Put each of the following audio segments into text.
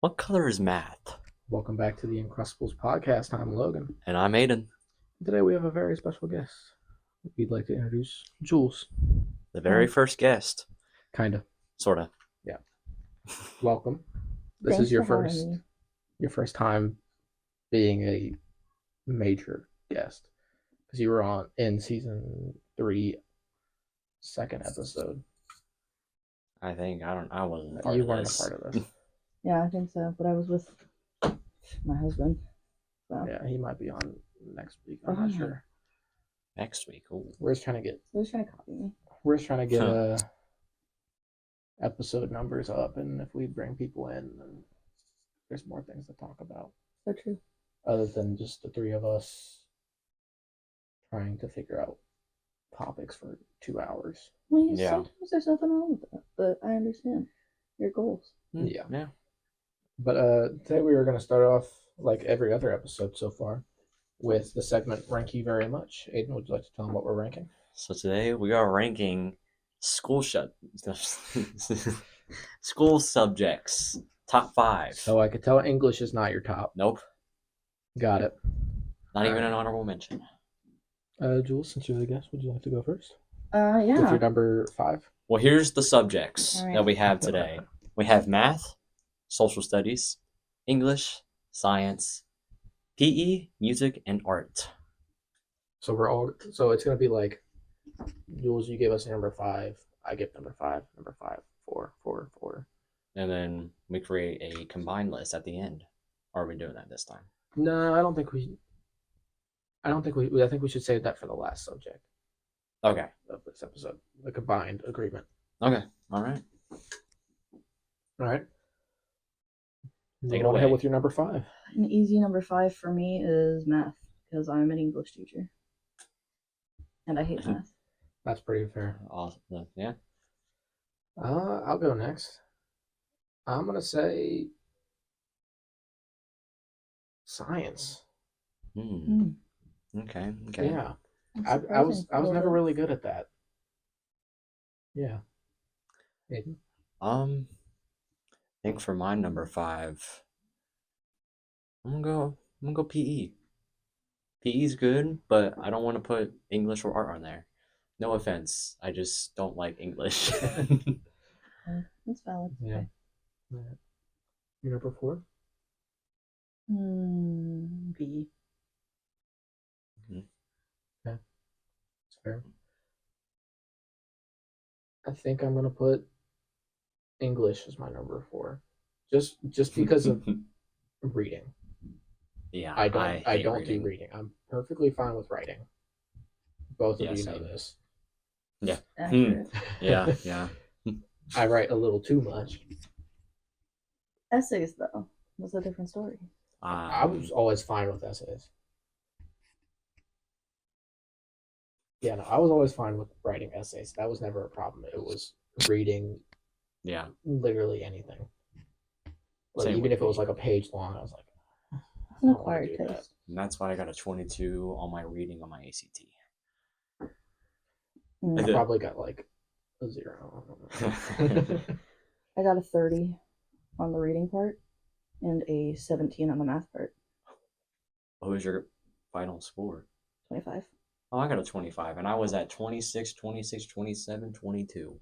What color is math? Welcome back to the Uncrustables podcast. I'm Logan. And I'm Aiden, Today we have a very special guest. We'd like to introduce Jules. the very first guest. Kinda. Sorta. Yeah. Welcome. This Thanks is your for having me. first time being a major guest. Because you were in season 3, second episode. I think I wasn't part You of weren't this. a part of this. Yeah, I think so. But I was with my husband. So Yeah, he might be on next week. I'm Oh. not sure. Next week. Ooh. We're just trying to get he was trying to copy me. episode numbers up, and if we bring people in, then there's more things to talk about. So true. Other than just the three of us trying to figure out topics for 2 hours. Well, Yeah. sometimes there's nothing wrong with that, but I understand your goals. Yeah. Yeah. But today we were going to start off, like every other episode so far, with the segment Rank You Very Much. Aiden, would you like to tell them what we're ranking? So today we are ranking school school subjects. Top 5. So I could tell English is not your top. Nope. Got it. Not even an honorable mention. Jules, since you're the guest, would you like to go first? Yeah. With your number 5? Well, here's the subjects All right. that we have today. We have math, social studies, English, science, PE, music, and art. So it's going to be like, Jules, you gave us number 5. I give number 5, 4, 4, 4. And then we create a combined list at the end. Or are we doing that this time? No, I think we should save that for the last subject Okay. of this episode, the combined agreement. Okay. All right. All right. Take it Go ahead away. with your number 5. An easy number 5 for me is math because I'm an English teacher, and I hate math. That's pretty fair. Awesome. Yeah. I'll go next. I'm gonna say science. Okay. Yeah, I was never really good at that. Yeah. Aiden? I think for my number 5, I'm gonna go PE. PE's good, but I don't want to put English or art on there. No offense, I just don't like English. That's valid. Yeah. Okay. Your number 4? B. That's fair. I think I'm gonna put English as my number 4, just because of reading. Yeah, I don't reading. do reading. I'm perfectly fine with writing. Both of you know same. this. Yeah. Accurate. Yeah. I write a little too much. Essays, though, was a different story. I was always fine with essays. Yeah, no, I was always fine with writing essays. That was never a problem. It was reading Yeah. literally anything. Like, Same even with if it was me. like a page long, I was like, It's an I don't wanna acquired do that. taste. And that's why I got a 22 on my reading on my ACT. I probably got like a 0. I got a 30 on the reading part and a 17 on the math part. What was your final score? 25. Oh, I got a 25, and I was at 26, 26, 27, 22.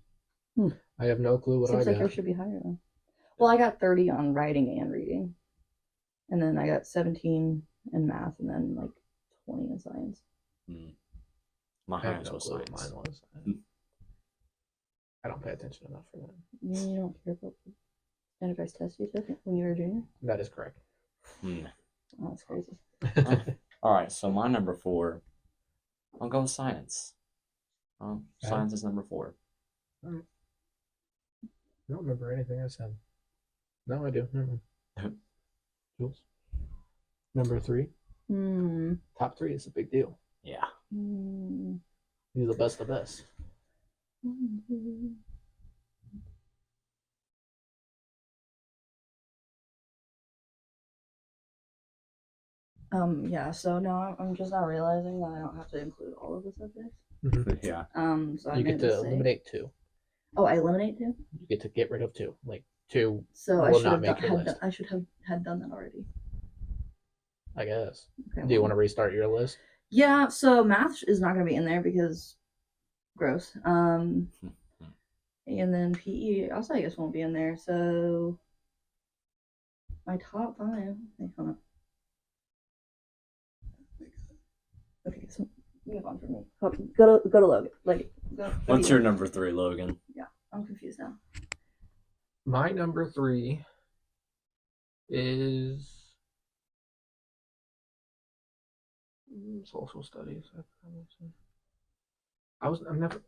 I have no clue what Seems I like got. yours should be higher though. Well, I got 30 on writing and reading. And then I got 17 in math and then like 20 in science. My I have highest no was clue what science. mine was. I don't pay attention enough for that. You don't care about the standardized test you took when you were a junior? That is correct. Oh, that's crazy. All right, so my number 4, I'll go with science. Science is number 4. All right. I don't remember anything I said. No, I do. Never mind. Jules? Number 3? Top 3 is a big deal. Yeah. He's the best of the best. Yeah, so now I'm just not realizing that I don't have to include all of the subjects. Yeah. So I You get made a to mistake. eliminate 2. Oh, I eliminate 2? You get to get rid of 2. Like 2 So I will should not have make your list. I should have had done that already. I guess. Okay, Do you well. want to restart your list? Yeah, so math is not going to be in there because gross. And then PE also I guess won't be in there. So my top 5. Wait, hold on. Okay, so move on from me. Go to Logan. Go What's to your you. number 3, Logan? Yeah, I'm confused now. My number 3 is social studies. I'm never,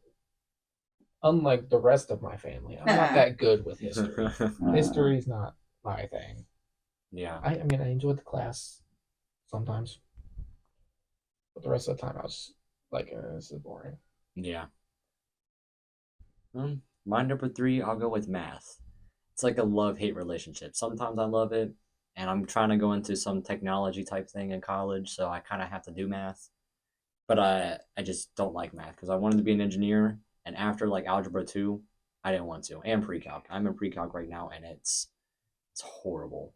unlike the rest of my family, I'm not that good with history. History's not my thing. Yeah. I mean, I enjoyed the class sometimes, but the rest of the time I was like, this is boring. Yeah. My number 3, I'll go with math. It's like a love-hate relationship. Sometimes I love it, and I'm trying to go into some technology type thing in college, so I kind of have to do math. But I just don't like math because I wanted to be an engineer, and after like algebra 2, I didn't want to. And pre-calc. I'm in pre-calc right now, and it's horrible.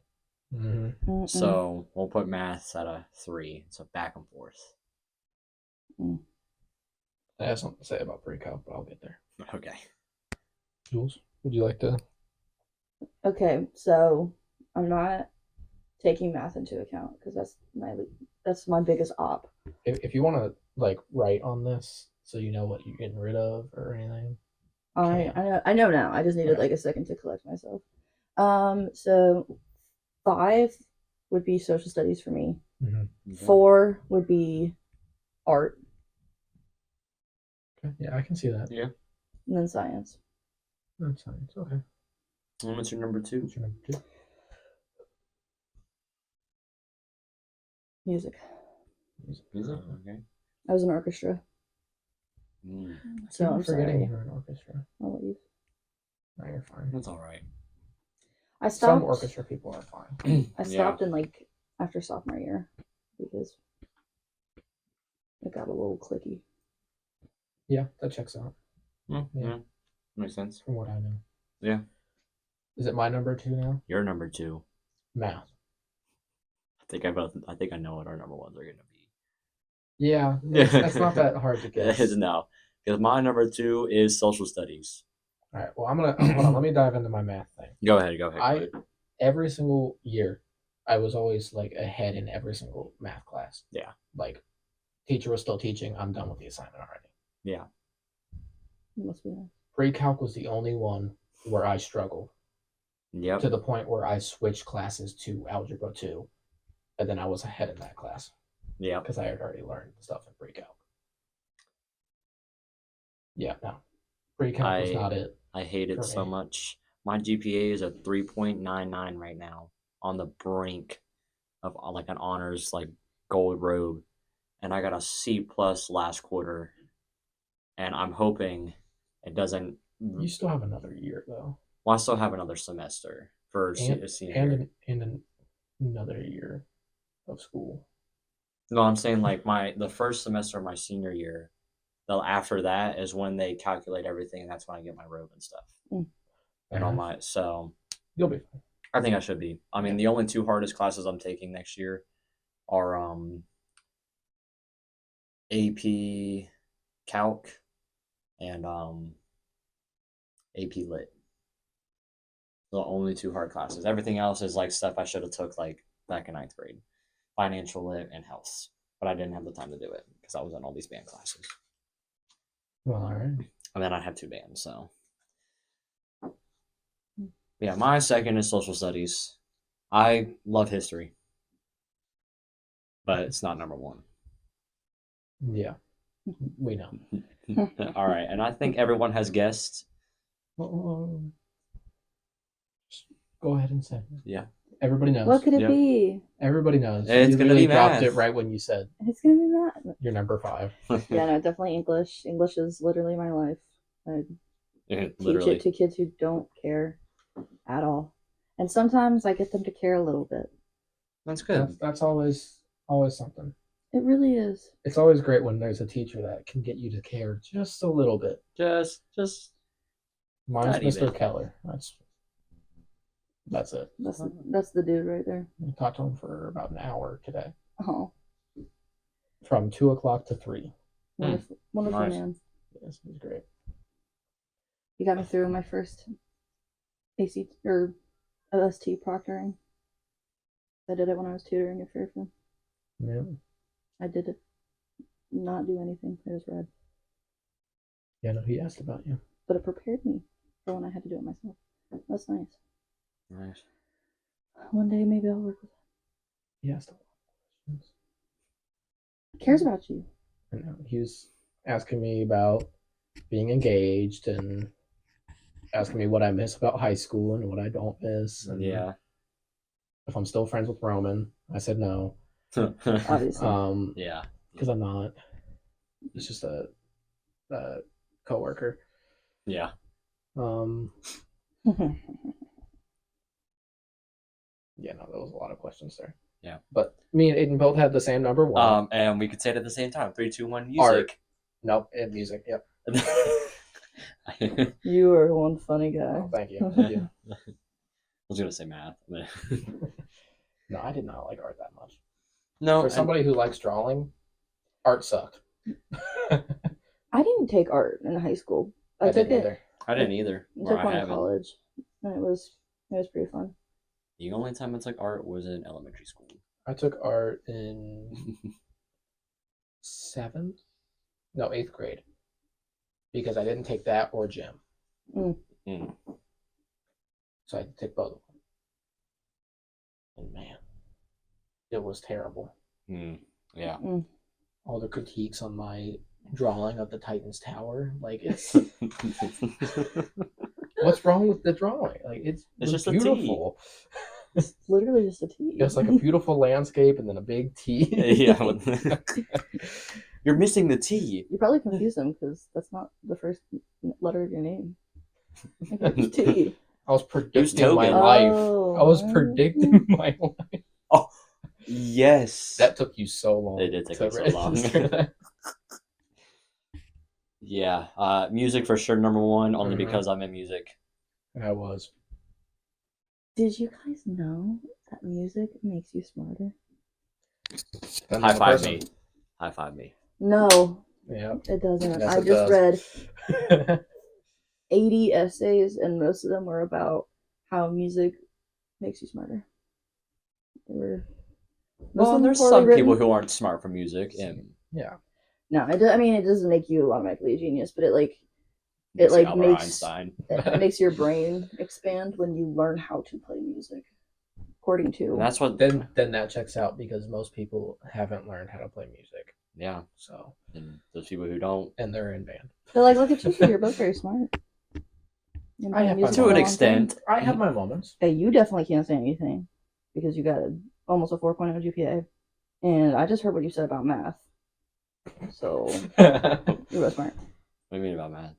Mm-hmm. So we'll put math at a 3. So back and forth. I have something to say about pre-calc, but I'll get there. Okay. Jules, would you like to? Okay, so I'm not taking math into account because that's my biggest op. If you want to like write on this, so you know what you're getting rid of or anything. I know now. I just needed like a second to collect myself. So 5 would be social studies for me. Mm-hmm. 4 would be art. Okay. Yeah, I can see that. Yeah. And then science. That's science. Okay. And what's your number 2? What's your number 2? Music. Music? Okay. I was in orchestra. So I'm forgetting sorry. you were in orchestra. I'll leave. No, you're fine. That's all right. I stopped. Some orchestra people are fine. I stopped in like after sophomore year because it got a little clicky. Yeah, that checks out. Yeah. Makes sense. From what I know. Yeah. Is it my number 2 now? Your number 2. Math. I think I know what our number 1s are gonna be. Yeah, that's not that hard to guess. No, because my number 2 is social studies. All right. Well, I'm gonna hold on. Let me dive into my math thing. Go ahead. Every single year, I was always like ahead in every single math class. Yeah. Like, teacher was still teaching. I'm done with the assignment already. Yeah. Must be nice. Pre-calc was the only one where I struggled. Yep. To the point where I switched classes to algebra 2, and then I was ahead in that class. Yeah. Because I had already learned stuff in pre-calc. Yeah, no. Pre-calc was not it. I hate it so much. My GPA is a 3.99 right now, on the brink of like an honors like gold robe, and I got a C plus last quarter, and I'm hoping it doesn't. You still have another year though. Well, I still have another semester for senior year. And another year of school. No, I'm saying like the first semester of my senior year. After that is when they calculate everything, and that's when I get my robe and stuff. And all my you'll be fine. I think I should be. I mean, the only 2 hardest classes I'm taking next year are AP Calc and AP Lit. The only 2 hard classes. Everything else is like stuff I should have took like back in 9th grade, financial lit and health. But I didn't have the time to do it because I was in all these band classes. Well, all right. And then I have 2 bands, so. Yeah, my second is social studies. I love history, but it's not number 1. Yeah, we know. All right, and I think everyone has guessed. Just go ahead and say. Yeah. Everybody knows. What could it be? Everybody knows. It's you gonna be dropped math. it right when you said It's gonna be math. you're number 5. Yeah, no, definitely English. English is literally my life. I teach Literally. it to kids who don't care at all, and sometimes I get them to care a little bit. That's good. That's always something. It really is. It's always great when there's a teacher that can get you to care just a little bit. Just Mine's tiny Mr. bit. Keller. That's That's it. That's the dude right there. I talked to him for about an hour today, Oh, from 2 o'clock to 3. wonderful Nice. man. Yes, he's great. He got me through my first AC or OST proctoring. I did it when I was tutoring at Fairfield. Yeah. I did it. Not do anything. It was rad. Yeah, no, he asked about you. But it prepared me for when I had to do it myself. That's nice. Nice. One day maybe I'll work with him. He asked a lot of questions. He cares about you. I know. He was asking me about being engaged and asking me what I miss about high school and what I don't miss. And Yeah. if I'm still friends with Roman. I said no. Obviously. Yeah. Because I'm not. It's just a coworker. Yeah. Yeah, no, there was a lot of questions there. Yeah. But me and Aiden both had the same number one. And we could say it at the same time. 3, 2, 1, Art. music. Nope, and music. Yep. You are one funny guy. Oh, thank you. Thank you. I was gonna say math. But No, I did not like art that much. no, For somebody who likes drawing, art sucked. I didn't take art in high school. I took didn't it. either. I didn't either. I Or took I one in haven't. college, and it was pretty fun. The only time I took art was in elementary school. I took art in 8th grade, because I didn't take that or gym. Mm. So I had to take both of them. And man, it was terrible. Yeah. All the critiques on my drawing of the Titans Tower, like it's what's wrong with the drawing? Like it's just beautiful. It's literally just a T. It's like a beautiful landscape and then a big T. Yeah. You're missing the T. You probably confuse them because that's not the first letter of your name. It's T. I was predicting my Togan. life. Oh. I was predicting my life. Oh, yes. That took you so long. It did take to me so register long. that. Yeah. Music for sure, number one, only Mhm. because I'm in music. I was. Did you guys know that music makes you smarter? Depends on High the five person. me. High five me. No, Yeah. it doesn't. Yes, I it just does. read 80 essays, and most of them were about how music makes you smarter. They were. Well, there's some people who aren't smart for music, and Yeah. No, it doesn't make you automatically a genius, but it Albert makes Einstein. it makes your brain expand when you learn how to play music. According to And that's what. Then that checks out because most people haven't learned how to play music. Yeah. So. And those people who don't. And they're in band. They're like, look at you two, you're both very smart. I have my To an extent. I have my moments. Hey, you definitely can't say anything because you got almost a 4.0 GPA, and I just heard what you said about math. So you're both smart. What do you mean about math?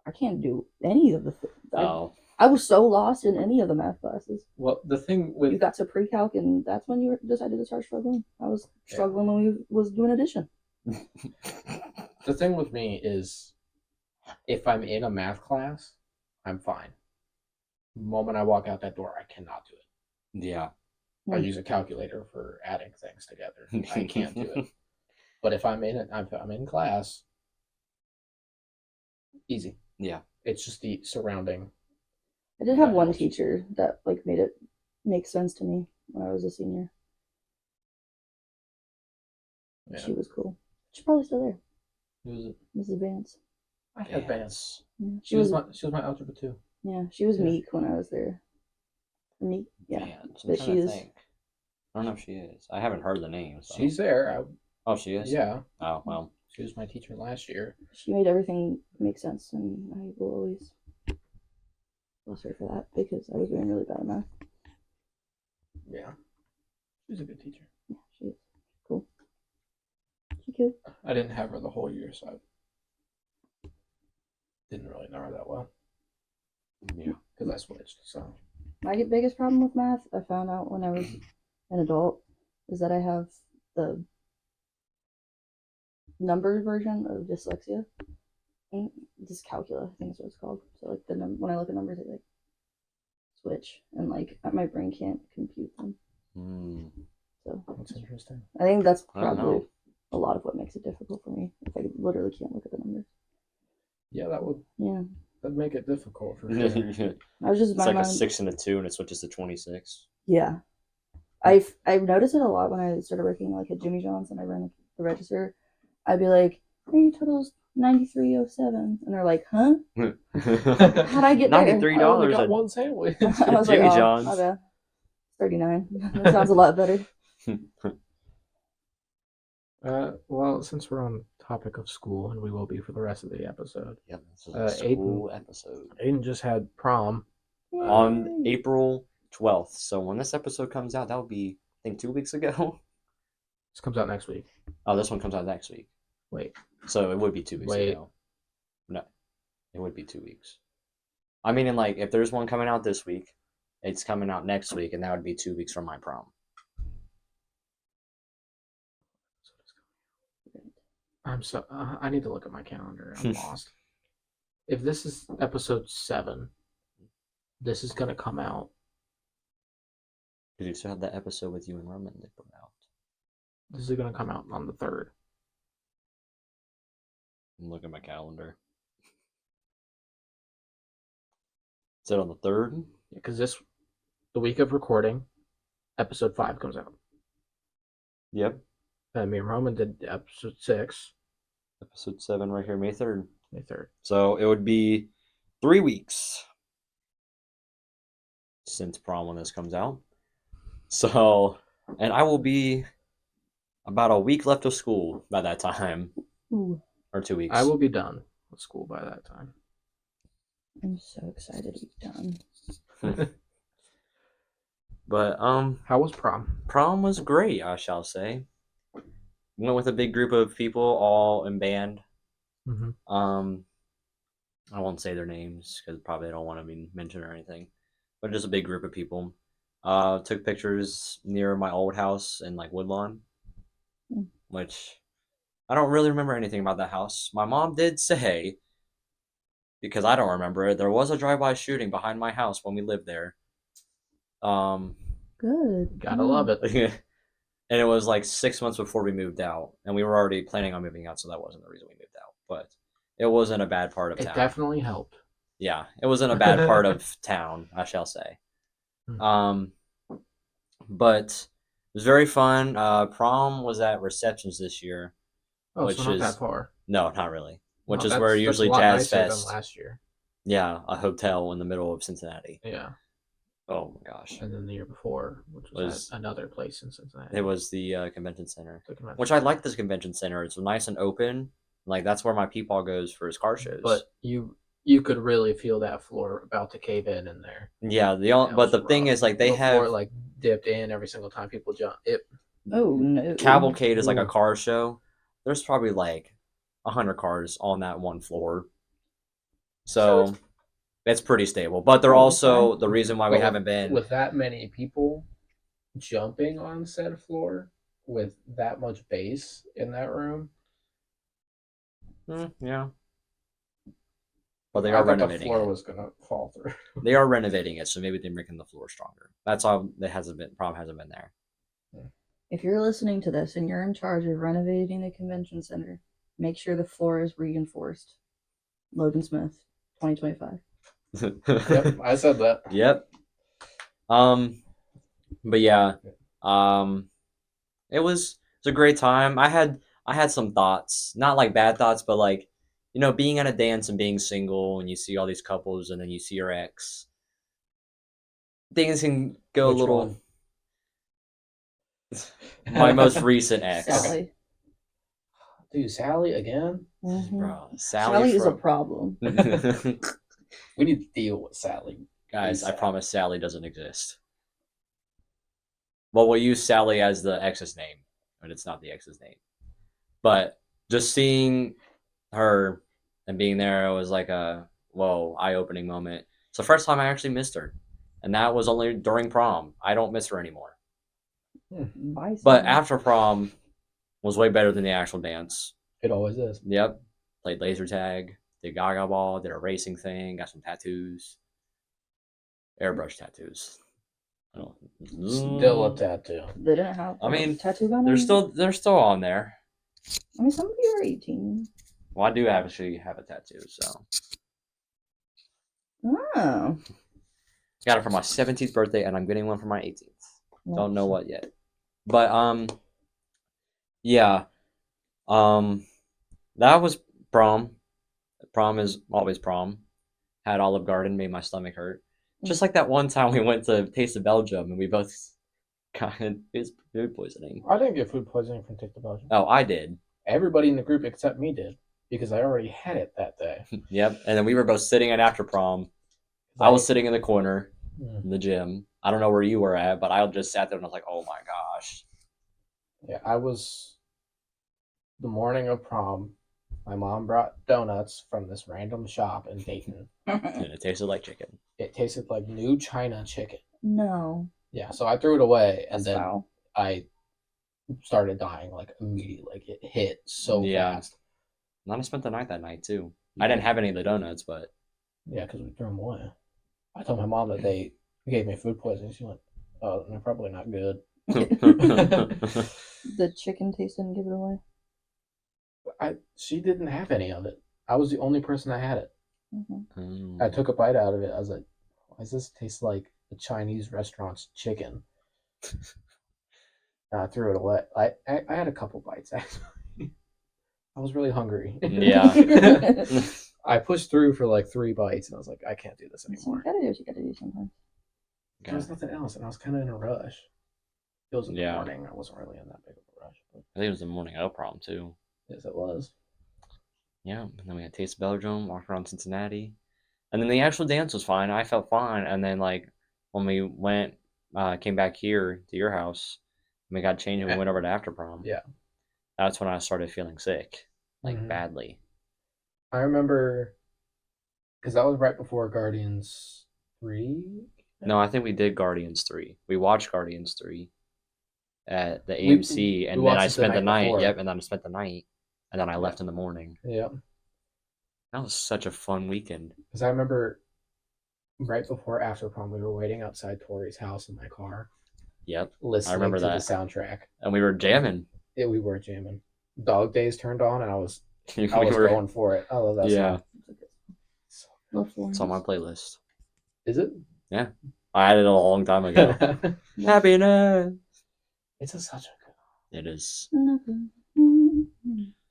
I can't do any of the. Oh. I was so lost in any of the math classes. Well, the thing with You got to pre-calc, and that's when you decided to start struggling. I was struggling when we was doing addition. the thing with me is, if I'm in a math class, I'm fine. The moment I walk out that door, I cannot do it. Yeah. I use a calculator for adding things together. I can't do it. But if I'm in class, easy. Yeah. It's just the surrounding. I did have one teacher that made it make sense to me when I was a senior. Yeah. She was cool. She's probably still there. Who was it? Mrs. Vance. I had Vance. Yeah, she was my algebra 2. Yeah, she was meek when I was there. Meek, yeah. Vance. But she is. I don't know if she is. I haven't heard the name. So. She's there. Oh, she is? Yeah. Oh, well. She was my teacher last year. She made everything make sense, and I will always bless her for that because I was doing really bad at math. Yeah. She's a good teacher. Yeah, she is. Cool. She's cute. I didn't have her the whole year, so I didn't really know her that well. Yeah. Because I switched, so. My biggest problem with math, I found out when I was an adult, is that I have the numbered version of dyslexia. Dyscalculia, I think is what it's called. So when I look at numbers, it switch, and like my brain can't compute them. So That's interesting. I think that's I don't probably know. a lot of what makes it difficult for me. If I literally can't look at the numbers. Yeah, that would Yeah, that'd make it difficult for sure. It's I was just my like a mind. 6 and a 2, and it switches to 26. Yeah, I've noticed it a lot when I started working like at Jimmy John's and I ran the register. I'd be like, "Hey, total's 93.07," and they're like, "Huh? How'd I get there?" $93 I only got at one sandwich. I was Jimmy like, "Oh, John's. my bad. 39. That sounds a lot better." Well, since we're on topic of school, and we will be for the rest of the episode, Yep, this is a school episode. Aiden just had prom. On April 12th. So when this episode comes out, that would be, I think, 2 weeks ago. This comes out next week. Oh, this one comes out next week. Wait. So it would be 2 weeks ago. No, it would be 2 weeks. I mean, like, if there's one coming out this week, it's coming out next week, and that would be 2 weeks from my prom. I need to look at my calendar. I'm lost. If this is episode 7, this is gonna come out. Because you still have that episode with you and Roman to put out. This is gonna come out on the 3rd. Look at my calendar. Is it on the 3rd? Because the week of recording, episode 5 comes out. Yep. And me and Roman did episode 6. Episode 7 right here, May 3rd. May 3rd. So it would be 3 weeks since prom when this comes out. So, and I will be about a week left of school by that time. Ooh. Or 2 weeks. I will be done with school by that time. I'm so excited to be done. But how was prom? Prom was great, I shall say. Went with a big group of people, all in band. Mm-hmm. I won't say their names because probably don't want to be mentioned or anything. But just a big group of people. Took pictures near my old house in like Woodlawn, which I don't really remember anything about that house. My mom did say, because I don't remember it, there was a drive-by shooting behind my house when we lived there. Good. Gotta love it. And it was like 6 months before we moved out, and we were already planning on moving out, so that wasn't the reason we moved out. But it wasn't a bad part of town. It definitely helped. Yeah, it wasn't a bad part of town, I shall say. But it was very fun. Prom was at Receptions this year. Oh, which so not is that far. No, not really. Which No, is where usually Jazz Fest. Than last year. Yeah, a hotel in the middle of Cincinnati. Yeah. Oh my gosh. And then the year before, which was at another place in Cincinnati. It was the convention center. Which I I like this convention center. It's nice and open. Like that's where my peepaw goes for his car shows. But you could really feel that floor about to cave in there. Yeah, but the thing is, like, they have floor, like dipped in every single time people jump. Oh no! Cavalcade is like a car show. There's probably like 100 cars on that one floor, so it's pretty stable. But they're also the reason why we haven't been with that many people jumping on said floor with that much bass in that room. Yeah. But they are renovating the floor it. Was gonna fall through. They are renovating it, so maybe they're making the floor stronger. That's all. That hasn't been. Problem hasn't been there. If you're listening to this and you're in charge of renovating the convention center, make sure the floor is reinforced. Logan Smith, 2025. Yep, I said that. Yep. But yeah, it was a great time. I had some thoughts, not like bad thoughts, but like, you know, being at a dance and being single, and you see all these couples, and then you see your ex. Things can go a little. One? My most recent ex. Sally. Dude, Sally again? Mm-hmm. Bro, Sally is a problem. We need to deal with Sally. Guys, I promise Sally doesn't exist. Well, we'll use Sally as the ex's name, but it's not the ex's name. But just seeing her and being there was like a eye-opening moment. It's the first time I actually missed her, and that was only during prom. I don't miss her anymore. But after prom was way better than the actual dance. It always is. Yep. Played laser tag, did gaga ball, did a racing thing, got some tattoos. Airbrush tattoos. I don't. Still a tattoo. They didn't have. I mean, tattoo gun. They're still on there. I mean, some of you are 18. Well, I do actually have a tattoo, so Oh. got it for my 17th birthday, and I'm getting one for my 18th. Don't know Nice. what yet, but yeah, that was prom. Prom is always prom. Had Olive Garden, made my stomach hurt. Just like that one time we went to Taste of Belgium, and we both got food poisoning. I didn't get food poisoning from Taste of Belgium. Oh, I did. Everybody in the group except me did, because I already had it that day. Yep, and then we were both sitting at after prom. I was sitting in the corner in the gym. I don't know where you were at, but I just sat there and I was like, oh my gosh. Yeah, I was the morning of prom. My mom brought donuts from this random shop in Dayton. And it tasted like chicken. It tasted like new China chicken. No. Yeah, so I threw it away, and That's then foul. I started dying like immediately. Like it hit so fast. And then I spent the night that night too. I didn't have any of the donuts, but yeah, because we threw them away. I told my mom that they gave me food poisoning. She went, "Oh, they're probably not good." The chicken taste didn't give it away. She didn't have any of it. I was the only person that had it. Mm-hmm. I took a bite out of it. I was like, "Why does this taste like a Chinese restaurant's chicken?" And I threw it away. I had a couple bites actually. I was really hungry. Yeah. I pushed through for like 3 bites, and I was like, I can't do this You anymore. gotta do what you gotta do sometimes. There was nothing else, and I was kind of in a rush. It was in the Yeah. morning. I wasn't really in that big of a rush. But I think it was the morning of prom too. yes, it was. Yeah, and then we had Taste of Belgium, walked around Cincinnati. And then the actual dance was fine. I felt fine. And then like when we went came back here to your house, and we got changed and we went over to after prom. Yeah. That's when I started feeling sick. Like Mhm. badly. I remember because that was right before Guardians 3. No, I think we did Guardians 3. We watched Guardians 3 at the AMC, and then watched I it the spent the night night. before. Yep, and then I spent the night, and then I left in the morning. Yeah. That was such a fun weekend. Because I remember right before after prom, we were waiting outside Tori's house in my car, Yep, listening remember to that. the soundtrack. and we were jamming. Yeah, we were jamming. Dog Days turned on, and I was We going were, for it. I love that yeah, song. Love it's Florence. on my playlist. Is it? I had it a long time ago. Happiness. It's such a good. It is.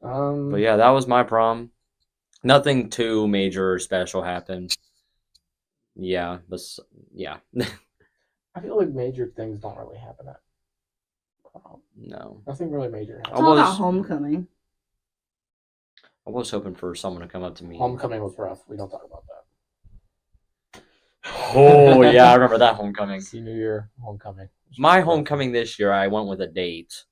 But But yeah, that was my prom. Nothing too major or special happened. Yeah, but yeah, I feel like major things don't really happen at prom. no. Nothing really major It's happened. all was- about homecoming. I was hoping for someone to come up to me. Homecoming was rough. We don't talk about that. Oh yeah, I remember that homecoming. Senior year homecoming. My homecoming this year, I went with a date,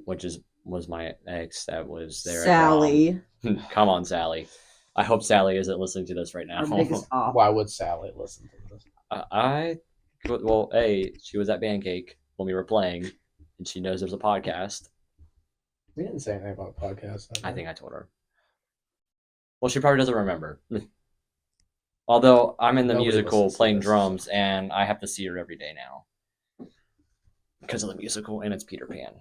which was my ex that was there. Sally. At prom. Come on, Sally. I hope Sally isn't listening to this right now. Our biggest op. Why would Sally listen to this? She was at Pancake when we were playing, and she knows there's a podcast. We didn't say anything about podcasts. I think I told her. Well, she probably doesn't remember. Although I'm in the Nobody musical listens to playing this. drums, and I have to see her every day now because of the musical, and it's Peter Pan.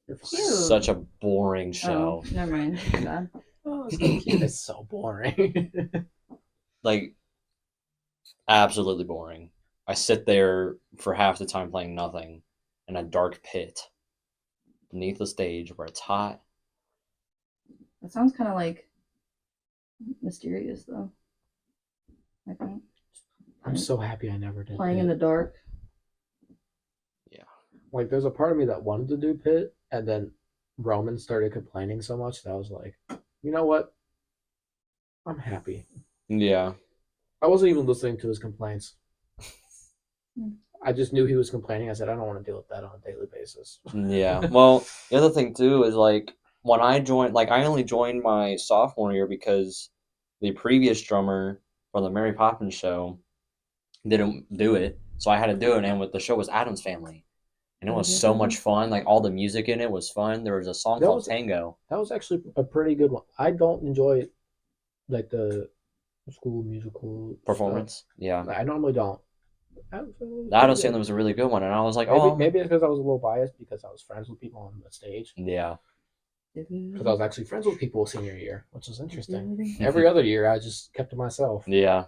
You're Cute. Such a boring show. Oh, never mind. Too bad. Oh, it's so cute. It's so boring. Like, absolutely boring. I sit there for half the time playing nothing in a dark pit beneath the stage where it's hot. That sounds kind of like mysterious, though. I think I'm so happy I never did. playing Pit. in the dark. Like, there's a part of me that wanted to do Pit, and then Roman started complaining so much that I was like, you know what? I'm happy. Yeah. I wasn't even listening to his complaints. Hmm. I just knew he was complaining. I said, I don't want to deal with that on a daily basis. Yeah. Well, the other thing, too, is like when I joined, like, I only joined my sophomore year because the previous drummer for the Mary Poppins show didn't do it. So I had to do it. And with the show was Adam's Family. And it was so much fun. Like, all the music in it was fun. There was a song That called was- Tango. That was actually a pretty good one. I don't enjoy like the school musical performance. Yeah. stuff. I normally don't. The Adam Sandler was a really good one, and I was like, Maybe oh, maybe it's because I was a little biased because I was friends with people on the stage. yeah. Because I was actually friends with people senior year, which was interesting. Every other year, I just kept to myself. Yeah.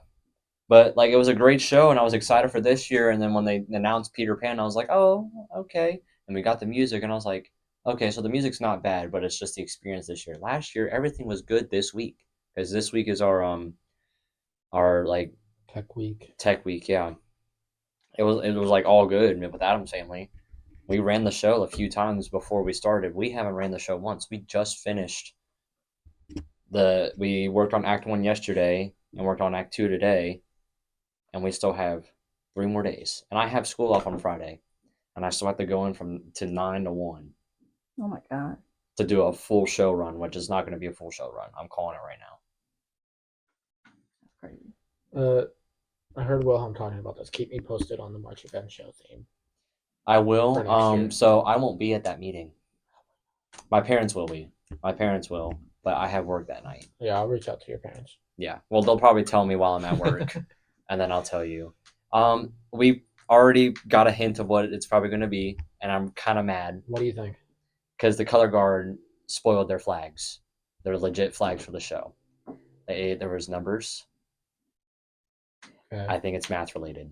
But like it was a great show, and I was excited for this year. And then when they announced Peter Pan, I was like, oh, okay. And we got the music, and I was like, okay, so the music's not bad, but it's just the experience this year. Last year, everything was good this week because this week is our like Tech week. tech week. Yeah, it was like all good with Adam's family. We ran the show a few times before we started. We haven't ran the show once. We just finished we worked on Act 1 yesterday and worked on Act 2 today, and we still have 3 more days. And I have school off on Friday, and I still have to go in to 9 to 1 Oh my god. to do a full show run, which is not going to be a full show run. I'm calling it right now. That's crazy. I heard Wilhelm talking about this. Keep me posted on the March Event show theme. I For will. next year. So I won't be at that meeting. My parents will be. My parents will, but I have work that night. Yeah, I'll reach out to your parents. Yeah. Well, they'll probably tell me while I'm at work, and then I'll tell you. We already got a hint of what it's probably going to be, and I'm kind of mad What do you think? because the color guard spoiled their flags. They're legit flags for the show. There was numbers. Okay. I think it's math related.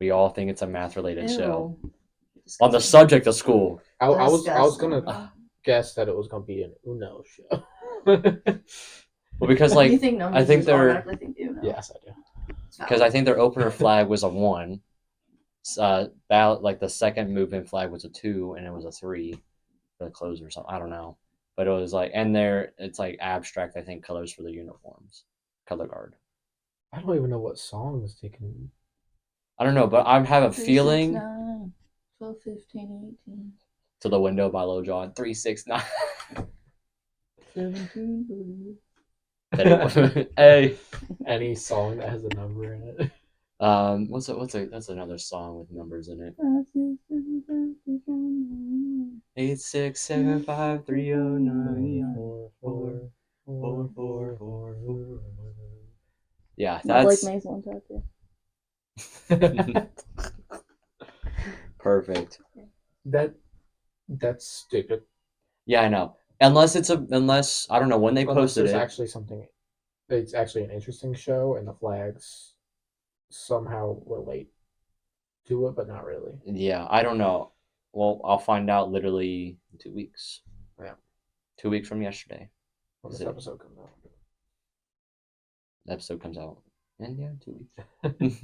We all think it's a math related show. Ew. On the subject of school. I was Disgusting. gonna guess that it was gonna be an Uno show. Well, because You like think I think they're Yes, I do. because I think their opener flag was a 1. Like the second movement flag was a 2, and it was a 3 for the closer or something. I don't know, but it was like, and it's like abstract. I think colors for the uniforms, color guard. I don't even know what songs they can. I don't know, but I have a 3, 6, feeling 9, 12, 15, 18. to the window by Lil Jon 369. 17. Hey, Any song that has a number in it. that's another song with numbers in it. 8675309. 4. Yeah, Not like that's Mason on top there. perfect. That's stupid. Yeah, I know. Unless I don't know when they Unless posted there's it. actually something. It's actually an interesting show, and the flags somehow relate to it, but not really. Yeah, I don't know. Well, I'll find out literally in 2 weeks. Yeah. 2 weeks from yesterday. When Is this it- episode comes out. The episode comes out. And yeah, 2 weeks.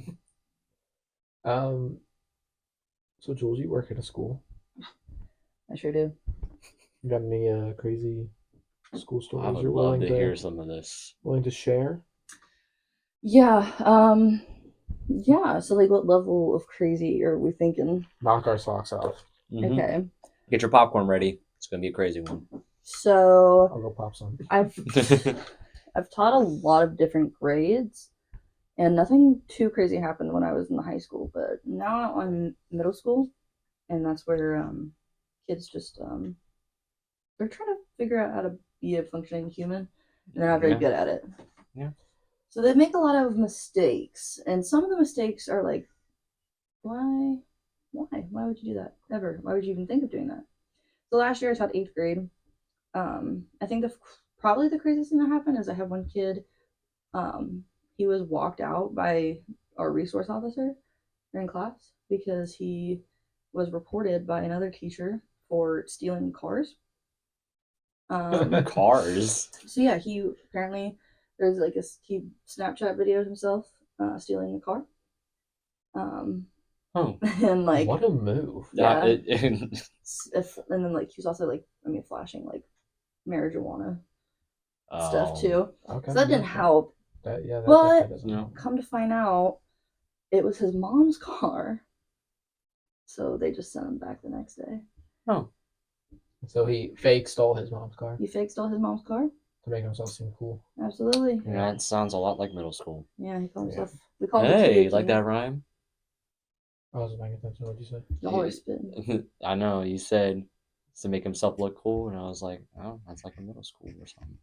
So Jules, you work at a school. I sure do. You got any crazy school I stories would you're love willing to to hear some of this. willing to share? Yeah. Yeah. So, like, what level of crazy are we thinking? Knock our socks off. Mhm. Okay. Get your popcorn ready. It's gonna be a crazy one. So I'll go pop some. I've taught a lot of different grades, and nothing too crazy happened when I was in the high school. But now I'm middle school, and that's where kids just they're trying to figure out how to be a functioning human, and they're not very Yeah. good at it. Yeah. So they make a lot of mistakes, and some of the mistakes are like, why would you do that ever? Why would you even think of doing that? So last year I taught 8th grade. I think probably the craziest thing that happened is I have one kid. He was walked out by our resource officer during class because he was reported by another teacher for stealing cars. Cars. So yeah, he apparently there's like he Snapchat videoed himself stealing the car. Oh. And like What a move. Yeah. And and then like he was also like flashing like marijuana Oh. stuff too. Okay. So that didn't help. That But- that doesn't No. help. Come to find out, it was his mom's car. So they just sent him back the next day. Oh. So he fake stole his mom's car He fake stole his mom's car. to make himself seem cool. Absolutely. Yeah, that sounds a lot like middle school. Yeah, he called Yeah. himself. We called him Hey, Kid like King. that rhyme? I wasn't paying attention. What'd you say? Y'all were spitting. I know, you said to make himself look cool, and I was like, oh, that's like a middle school or something.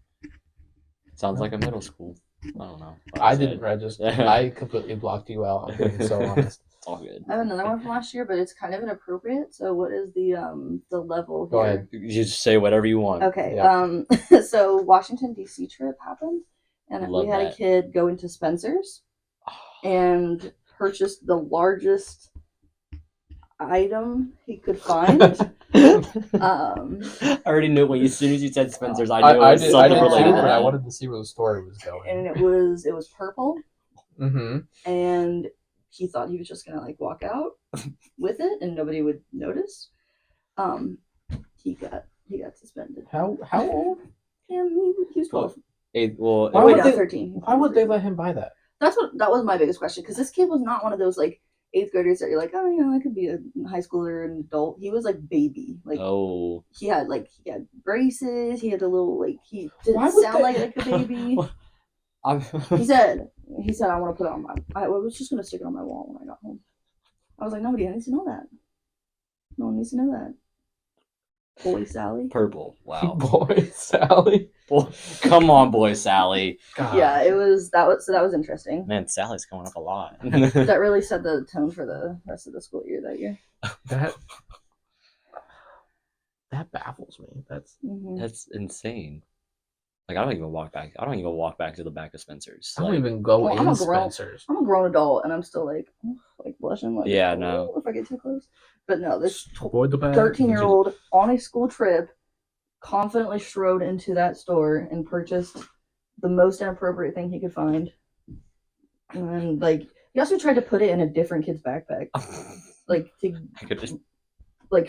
Sounds like a middle school. I don't know. I didn't register. I completely blocked you out. I'm being so honest. It's all good. I have another one from last year, but it's kind of inappropriate. So what is the level here? Go ahead. You just say whatever you want. Okay. Yeah. So Washington D.C. trip happened, and Love we had that. a kid go into Spencer's and purchased the largest item he could find. I already knew as soon as you said Spencer's, I knew it I was did, something too, related to but I that. wanted to see where the story was going. And it was purple, Mm-hmm. and he thought he was just gonna like walk out with it and nobody would notice. He got suspended. How old? He was 12. Why Wait, would no, they- 13. Why would they let him buy that? That was my biggest question, because this kid was not one of those like 8th graders that you're like, oh, I could be a high schooler and adult. He was like baby. Like he had braces. He had a little he didn't sound like a baby. He said I want to put it on I was just gonna stick it on my wall when I got home. I was like, nobody needs to know that. No one needs to know that. Boy Sally. Purple. Wow. Boy, Sally. Come on, boy, Sally. God. Yeah, that was interesting. Man, Sally's going up a lot. That really set the tone for the rest of the school year that year. That baffles me. That's insane. Like I don't even walk back to the back of Spencer's. I don't even go Well, in Spencer's. I'm a grown adult, and I'm still like blushing. Like, yeah, no. If I get too close, but no, this Avoid the bag. 13-year-old on a school trip confidently strode into that store and purchased the most inappropriate thing he could find, and he also tried to put it in a different kid's backpack, to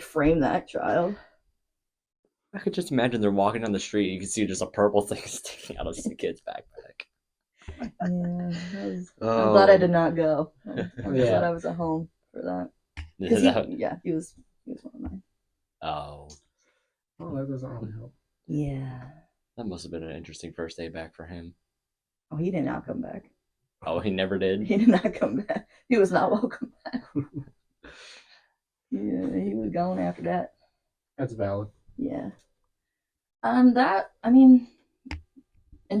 frame that child. I could just imagine they're walking down the street. You can see just a purple thing sticking out of the kid's backpack. Yeah, I'm glad I did not go. I'm glad I was at home for that. He was one of mine. Oh. Well, that doesn't really help. Yeah. That must have been an interesting first day back for him. Oh, he did not come back. Oh, he never did? He did not come back. He was not welcome back. Yeah, he was gone after that. That's valid. Yeah. In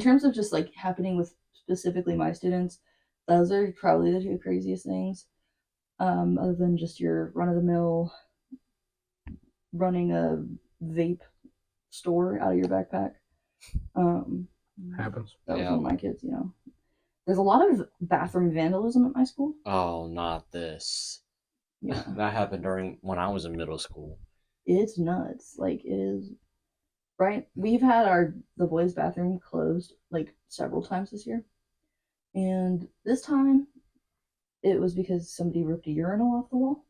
terms of just happening with specifically my students, those are probably the two craziest things. Other than just your run-of-the-mill running a vape store out of your backpack. Happens. That was one of my kids, There's a lot of bathroom vandalism at my school. Oh, not this. Yeah. That happened when I was in middle school. It's nuts. It is. Right? We've had the boys' bathroom closed several times this year. And this time it was because somebody ripped a urinal off the wall.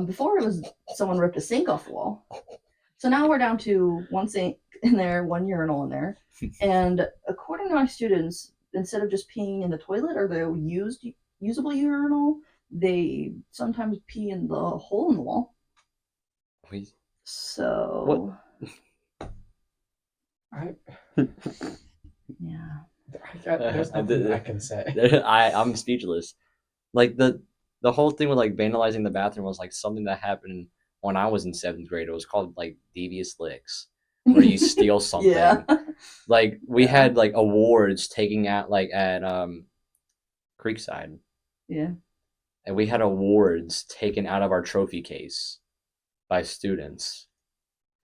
Before it was someone ripped a sink off the wall. So now we're down to one sink in there, one urinal in there. And according to my students, instead of just peeing in the toilet or the usable urinal, they sometimes pee in the hole in the wall. Please. So what? Yeah. There's nothing I can say. I'm speechless. The whole thing with vandalizing the bathroom was something that happened when I was in 7th grade. It was called devious licks, where you steal something. Yeah. We had awards taking at Creekside. Yeah. And we had awards taken out of our trophy case by students,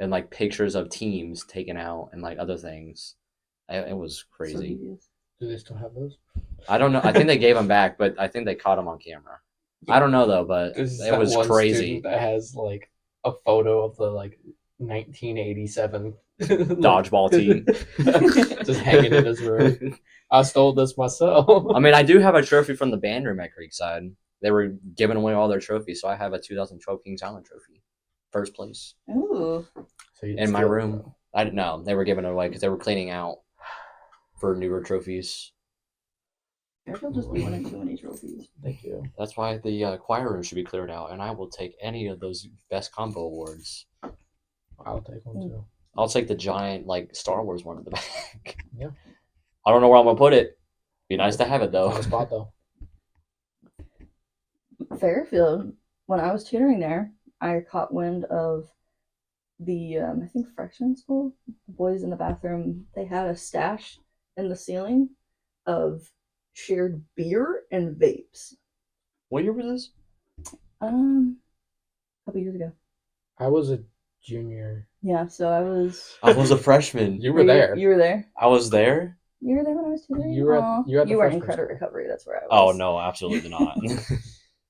and pictures of teams taken out and other things. It was crazy. Do they still have those? I don't know. I think they gave them back, but I think they caught them on camera. Yeah. I don't know though, but it was crazy. That has a photo of the 1987 dodgeball team just hanging in his room. I stole this myself. I mean, I do have a trophy from the band room at Creekside. They were giving away all their trophies, so I have a 2012 Kings Island trophy, first place. Ooh. So in my room. I didn't know they were giving it away because they were cleaning out for newer trophies. Fairfield just be winning too many trophies. Thank you. That's why the choir room should be cleared out, and I will take any of those best combo awards. I'll take one too. I'll take the giant Star Wars one in the back. Yeah. I don't know where I'm gonna put it. Be nice to have it though. On the spot though. Fairfield, when I was tutoring there, I caught wind of the I think freshman school. The boys in the bathroom, they had a stash in the ceiling of shared beer and vapes. What year was this? A couple years ago. I was a junior. Yeah, so I was. I was a freshman. You were there. You were there. I was there. You were there when I was 2 You were at the you were in freshman credit school. recovery. That's where I Oh was. no, absolutely not.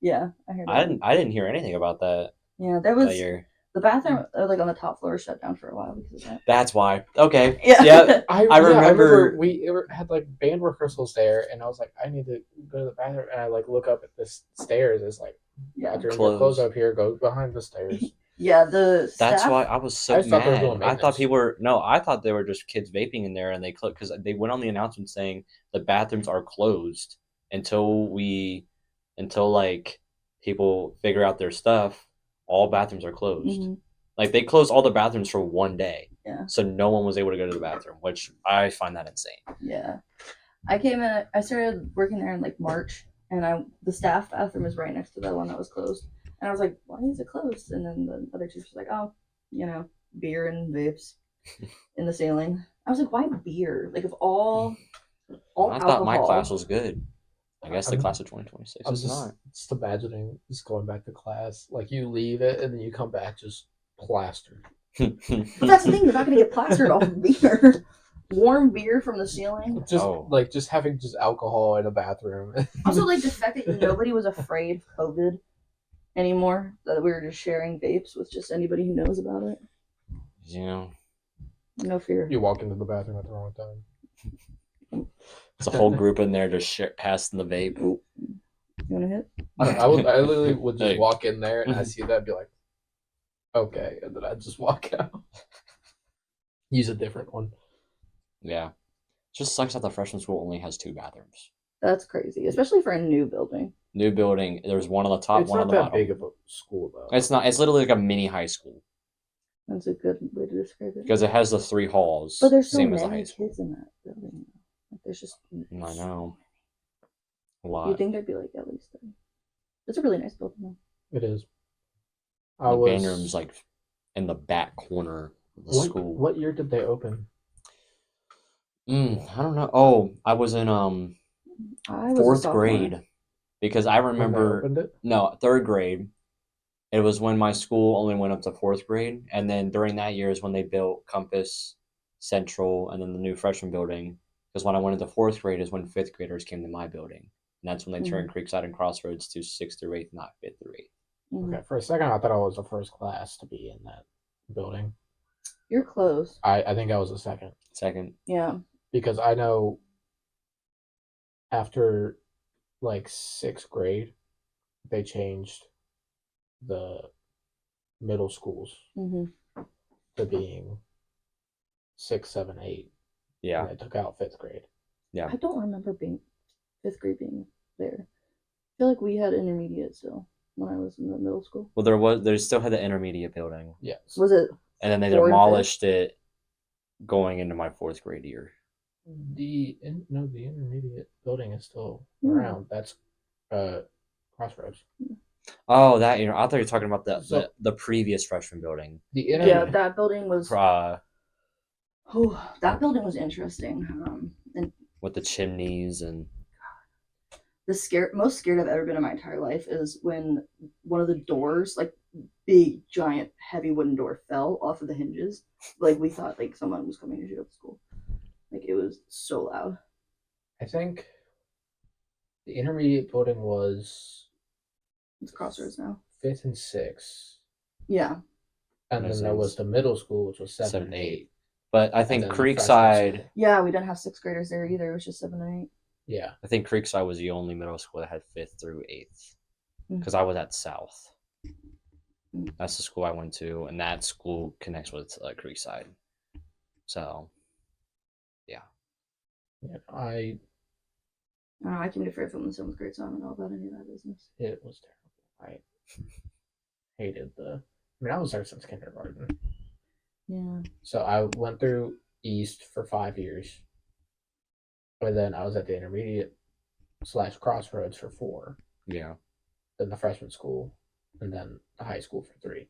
Yeah, I heard. I didn't hear anything about that. Yeah, there was That year. the bathroom, like on the top floor, shut down for a while because of that. That's why. Okay. Yeah. Yeah. I I remember we had like band rehearsals there, and I was like, I need to go to the bathroom, and I like look up at the stairs. It's like, Yeah. bathroom Closed. closed up here. Go behind the stairs. Yeah, the That's staff. why I was so I just thought they were mad. doing I thought maintenance. people were no. I thought they were just kids vaping in there, and they because they went on the announcement saying the bathrooms are closed until like people figure out their stuff. All bathrooms are closed. Mhm. Like they closed all the bathrooms for one day. Yeah. So no one was able to go to the bathroom, which I find that insane. Yeah, I came in. I started working there in like March, and the staff bathroom is right next to the one that was closed. And I was like, "Why is it closed?" And then the other teacher was like, "Oh, beer and vapes in the ceiling." I was like, "Why beer? Like, if all I alcohol." thought my class was good. I guess the I'm- class of 2026 I'm is not. just imagining just going back to class. Like you leave it, and then you come back just plastered. But that's the thing; you're not gonna get plastered off of beer. Warm beer from the ceiling. Just Oh. like just having just alcohol in a bathroom. Also, like the fact that nobody was afraid of COVID anymore. That we were just sharing vapes with just anybody who knows about it. You know, No fear. You walk into the bathroom at the wrong time. it's a whole group in there just passing the vape. You want to hit? I literally would just Hey. walk in there and I see that and be like, okay, and then I'd just walk out. Use a different one. Yeah. Just sucks that the freshman school only has 2 bathrooms. That's crazy, especially for a new building. New building, there's one on the top, It's one not on the that bottom. big of a school though. It's not. It's literally like a mini high school That's a good way to describe it. because it has the 3 halls, But there's so same as the high many school. kids in that building. Like, there's just. I know. A You'd lot. think there'd be like at least 30. It's a really nice building though. It is. The band room's like in the back corner of the school. What year did they open? I don't know. Oh, I was in I was a 4th sophomore. grade because I When they remember opened it? no 3rd grade. It was when my school only went up to 4th grade, and then during that year is when they built Compass, Central, and then the new freshman building. Because when I went into 4th grade is when 5th graders came to my building, and that's when they turned Creekside and Crossroads to 6th through 8th, not 5th through 8th. Mhm. Okay, for a second I thought I was the first class to be in that building. You're close. I think I was the second. Second. Yeah. Because I know after like 6th grade, they changed the middle schools hmm to being 6, 7, 8. Yeah. And they took out 5th grade. Yeah. I don't remember being 5th grade being there. I feel like we had intermediate still when I was in the middle school. Well, they still had the intermediate building, Yes. Was it? and then they 4th and 5th? demolished it going into my 4th grade year. The intermediate building is still Hmm. around. That's Crossroads. Oh, that I thought you were talking about So- the previous freshman building. The Yeah, intermediate. that building was. Uh, Oh, that building was interesting. And with the chimneys and the most scared I've ever been in my entire life is when one of the doors, like big, giant, heavy wooden door, fell off of the hinges. Like we thought, like someone was coming to shoot up the school. Like it was so loud. I think the intermediate building was It's Crossroads now. 5th and 6th. Yeah. And Makes then there was sense. the middle school, which was 7 7 and and 8. But I And think then the freshman Creekside. school. Yeah, we didn't have 6th graders there either. It was just 7 and 8. Yeah. I think Creekside was the only middle school that had 5th through 8th. Mm. Because I was at South. Mm. That's the school I went to, and that school connects with Creekside. So, Yeah. I I came to Fairfield in 7th grade, so I don't know about any of that business. It was terrible. I hated I was there since kindergarten. Yeah. So I went through East for 5 years. But then I was at the intermediate / Crossroads for 4. yeah. Then the freshman school. And then the high school for 3.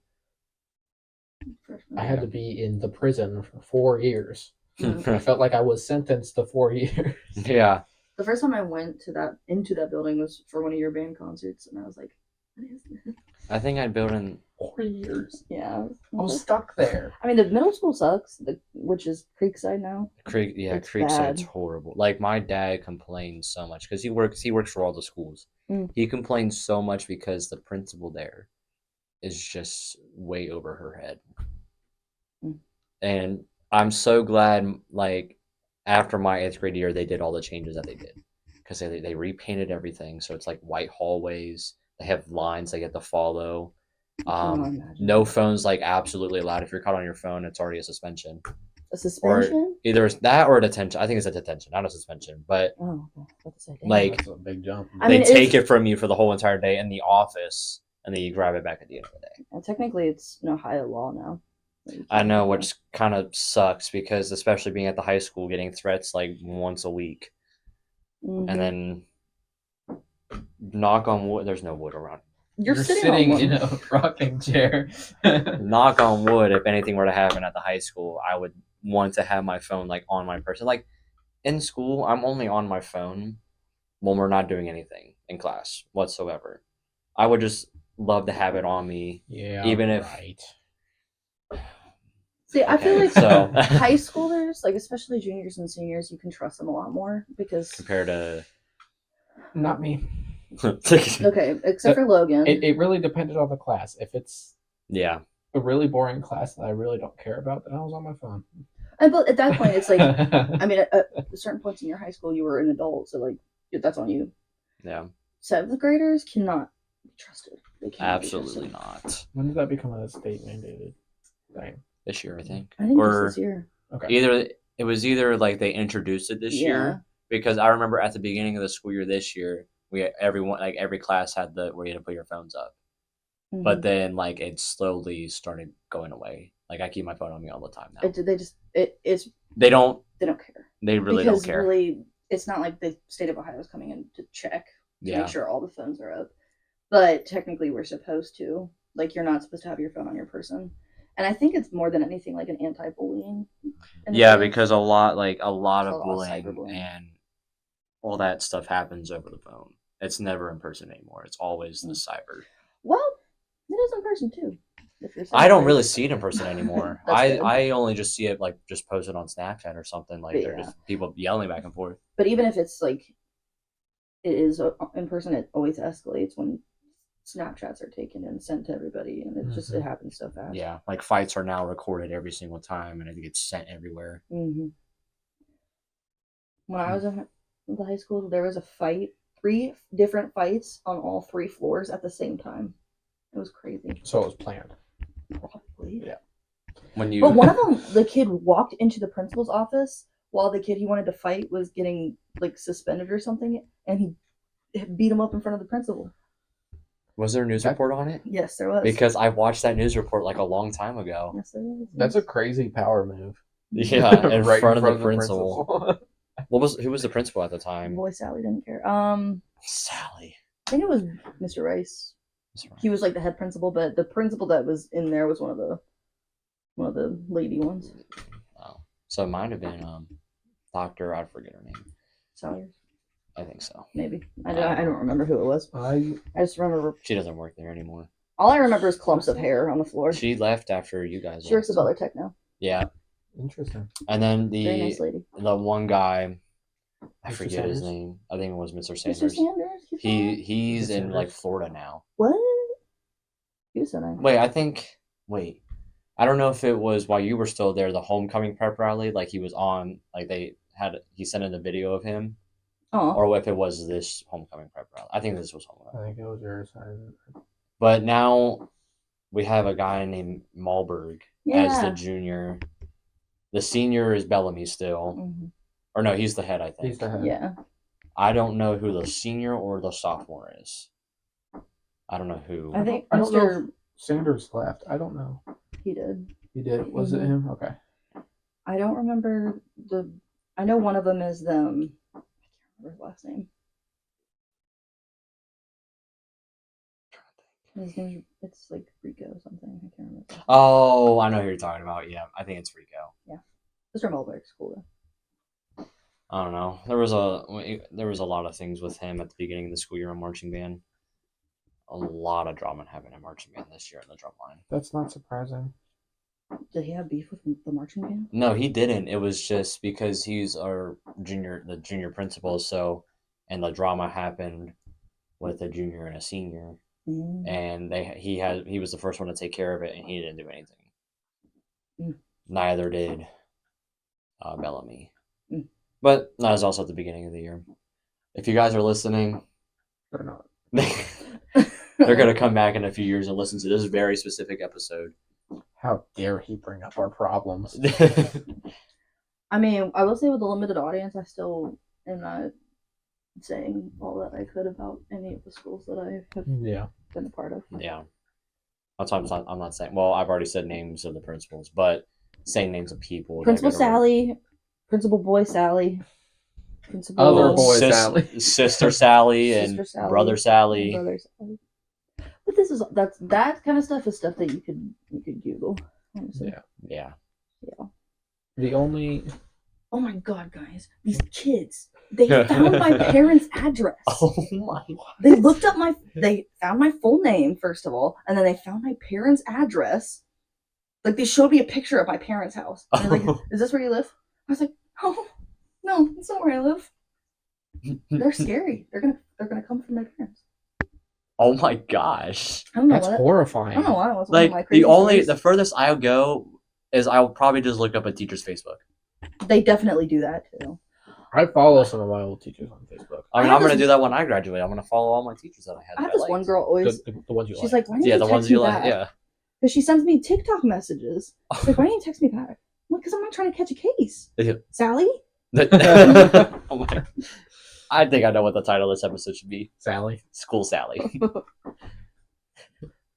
Freshman. I had to be in the prison for 4 years. I felt like I was sentenced to 4 years. Yeah. The first time I went into that building was for one of your band concerts, and I was like, "What is this?" I think I'd build in 4 years. Yeah, I was stuck there. I mean, the middle school sucks, which is Creekside now. Creek. Yeah, It's Creekside's bad. horrible. Like my dad complains so much because he works for all the schools. Mm. He complains so much because the principal there is just way over her head. Mm. And I'm so glad, like, after my 8th grade year, they did all the changes that they did. Because they repainted everything. So it's like white hallways. They have lines they get to follow. I cannot imagine. No phones, like, absolutely allowed. If you're caught on your phone, it's already a suspension. A Or suspension? either it's that or a detention. I think it's a detention, not a suspension. But, Oh, okay. I was about to say, damn. like, That's a big jump. I they mean, take it from you for the whole entire day in the office. And then you grab it back at the end of the day. and technically, it's an Ohio law now. I know, which kind of sucks because, especially being at the high school, getting threats like once a week, Mhm. and then knock on wood. There's no wood around. You're sitting on one. in a rocking chair. Knock on wood. If anything were to happen at the high school, I would want to have my phone like on my person. Like in school, I'm only on my phone when we're not doing anything in class whatsoever. I would just love to have it on me. Yeah. Even if- right. See, I feel Okay, like so high schoolers, like especially juniors and seniors, you can trust them a lot more because compared to Not me. okay, except for Logan. It really depended on the class. If it's yeah, a really boring class that I really don't care about, then I was on my phone. But at that point, it's like, I mean, at certain points in your high school, you were an adult, so like that's on you. yeah, 7th graders cannot be trusted. They cannot be absolutely trusted. not. When did that become a state mandated thing? This year, I think. I think Or just this year. Okay. it was either like they introduced it this Yeah. year, because I remember at the beginning of the school year this year, every class had where you had to put your phones up. Mhm. But then like it slowly started going away. Like I keep my phone on me all the time now. They don't care. They really because don't care. Really, it's not like the state of Ohio is coming in to check to Yeah. make sure all the phones are up. But technically, we're supposed to. Like, you're not supposed to have your phone on your person. And I think it's more than anything like an anti-bullying. Yeah, initiative. because a lot of There's a lot of bullying cyberbullying. and all that stuff happens over the phone. It's never in person anymore. It's always the cyber. Well, it is in person too. If you're I don't separate. really see it in person anymore. That's good. I only just see it like just posted on Snapchat or something. Like But they're yeah. just people yelling back and forth. But even if it's like it is in person, it always escalates when Snapchats are taken and sent to everybody, and it happens so fast. Yeah, like fights are now recorded every single time, and it gets sent everywhere. Mm-hmm. When I was in the high school, there was a fight, 3 different fights on all 3 floors at the same time. It was crazy. So it was planned. Probably. Yeah. When you But one of them, the kid walked into the principal's office while the kid he wanted to fight was getting like suspended or something, and he beat him up in front of the principal. Was there a news report on it? Yes, there was. Because I watched that news report like a long time ago. Yes, there was. That's a crazy power move. Yeah, in Right front of the principal. Who was the principal at the time? Boy, Sally didn't care. Sally. I think it was Mr. Rice. He was like the head principal, but the principal that was in there was one of the lady ones. Oh, so it might have been Doctor. I forget her name. Salyers, I think so. maybe. I don't remember who it was. I just remember She doesn't work there anymore. all I remember is clumps of hair on the floor. She left after you guys. She works at Butler Tech now. Yeah, Interesting. and then Very nice lady. the one guy, I Mr. forget his Sanders? name. I think it was Mr. Sanders. Mr. Sanders. He's Mr. in like Sanders. Florida now. What? He was so nice. Wait. I don't know if it was while you were still there, the homecoming prep rally, like he was on, like he sent in a video of him, Oh. or if it was this homecoming prep rally. I think this was I homecoming. think it was yours. But now we have a guy named Malberg as the junior. The senior is Bellamy still. Mm-hmm. Or no, he's the head, I think. He's the head. Yeah. I don't know who the senior or the sophomore is. I don't know who. I think I don't know Mr. if Sanders left. I don't know. He did. He did. Was it him? Okay. I don't remember I know one of them is them. I can't remember his last name. His name, it's like Rico or something. I can't remember. Oh, I know who you're talking about. Yeah, I think it's Rico. Yeah. Mr. Mulberg's cool I don't know. There was a lot of things with him at the beginning of the school year in marching band. A lot of drama happened in marching band this year in the drum line. That's not surprising. though. Did he have beef with the marching band? No, he didn't. It was just because he's the junior principal. So, and the drama happened with a junior and a senior, and he was the first one to take care of it, and he didn't do anything. Neither did Bellamy. But that was also at the beginning of the year. If you guys are listening, They're not. they're going to come back in a few years and listen to this very specific episode. How dare he bring up our problems? I mean, I will say with the limited audience, I still am not saying all that I could about any of the schools that I have been a part of. Yeah. That's why I'm not saying. Well, I've already said names of the principals, but saying names of people. Principal Sally, Principal Boy Sally, Principal Other boy Sally, Sister Sally, and Sister Sally, Brother Sally. and Brother Sally. But that kind of stuff is stuff that you could Google. Honestly. Yeah. The only. Oh my god, guys! These kids, they found my parents' address. Oh my! They looked up they found my full name first of all, and then they found my parents' address. Like they showed me a picture of my parents' house. And they're like, "Is this where you live?" I was like, "Oh, no, that's not where I live." They're scary. They're gonna come from my parents. Oh my gosh! I don't know. That's horrifying. I don't know why. That's Like one of my crazy the furthest I'll go is I'll probably just look up a teacher's Facebook. They definitely do that too. I follow some of my old teachers on Facebook. I mean, I'm gonna do that when I graduate. I'm gonna follow all my teachers that I had. I have this one girl always. The ones you She's like. like, "Why didn't you text me back?" Yeah. Because she sends me TikTok messages. She's like, "Why didn't you text me back?" I'm like, "Because I'm not trying to catch a case." Yeah. Sally. Oh my. I think I know what the title of this episode should be. Sally. School Sally.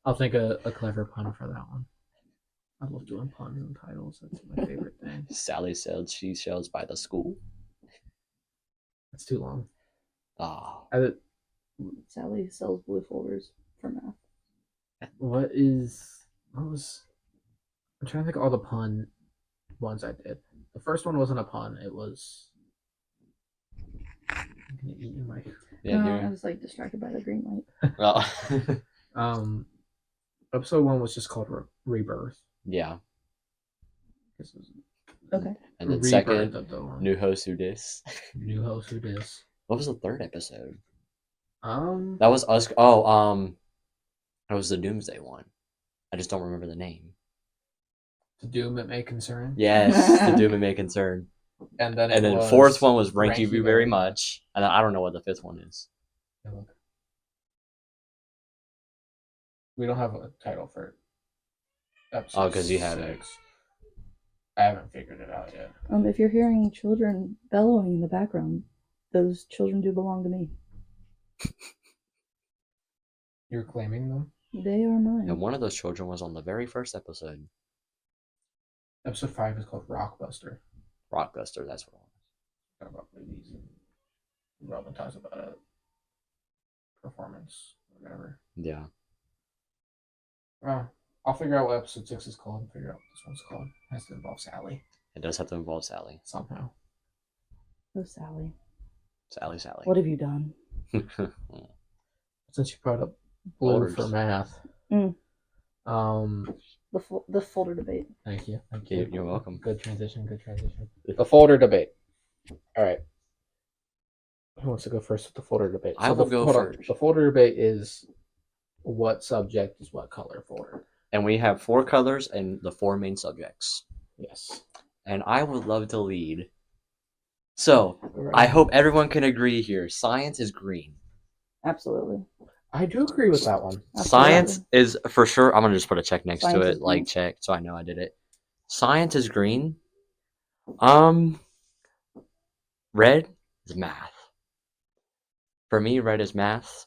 I'll think a clever pun for that one. I love doing puns and titles. That's my favorite thing. Sally sells seashells by the school. That's too long. Oh. Sally sells blue folders for math. I'm trying to think of all the pun ones I did. The first one wasn't a pun. It was. I'm gonna eat in my. I was like distracted by the green light. Well. Episode 1 was just called Rebirth. Yeah. Okay. And then second, new host who dis. New host who dis. What was the third episode? That was us. Oh, it was the Doomsday one. I just don't remember the name. The Doom It May Concern. Yes, the Doom It May Concern. And then fourth one was Rank You Very Much, and then I don't know what the fifth one is. We don't have a title for it. Oh, because you have 6. I haven't figured it out yet. If you're hearing children bellowing in the background, those children do belong to me. You're claiming them? They are mine. And one of those children was on the very first episode. Episode 5 is called Rockbuster. Rockbuster, that's what it was. Talk about movies and Robin talks about a performance, whatever. Yeah. I'll figure out what episode 6 is called and figure out what this one's called. It has to involve Sally. It does have to involve Sally. Somehow. Oh, Sally. Sally. What have you done? Since you brought up blue for math. The folder debate. Thank you. You're welcome. Good transition. The folder debate. All right. Who wants to go first with the folder debate? I will go first. The folder debate is what subject is what color folder. And we have 4 colors and the 4 main subjects. Yes. And I would love to lead. So, I hope everyone can agree here. Science is green. Absolutely. I do agree with that one. Absolutely. Science is for sure. I'm going to just put a check next Science to is it, like green. check, so I know I did it. Science is green. Red is math. For me, red is math.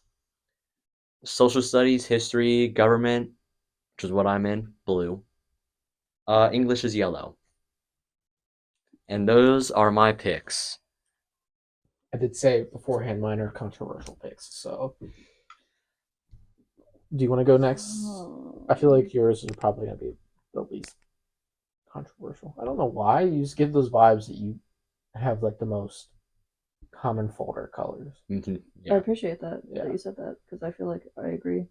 Social studies, history, government, which is what I'm in, blue. English is yellow. And those are my picks. I did say beforehand mine are controversial picks, so do you want to go next? I feel like yours is probably going to be the least controversial. I don't know why. You just give those vibes that you have like the most common folder colors. Mhm. I Yeah. appreciate that Yeah. you said that because I feel like I agree.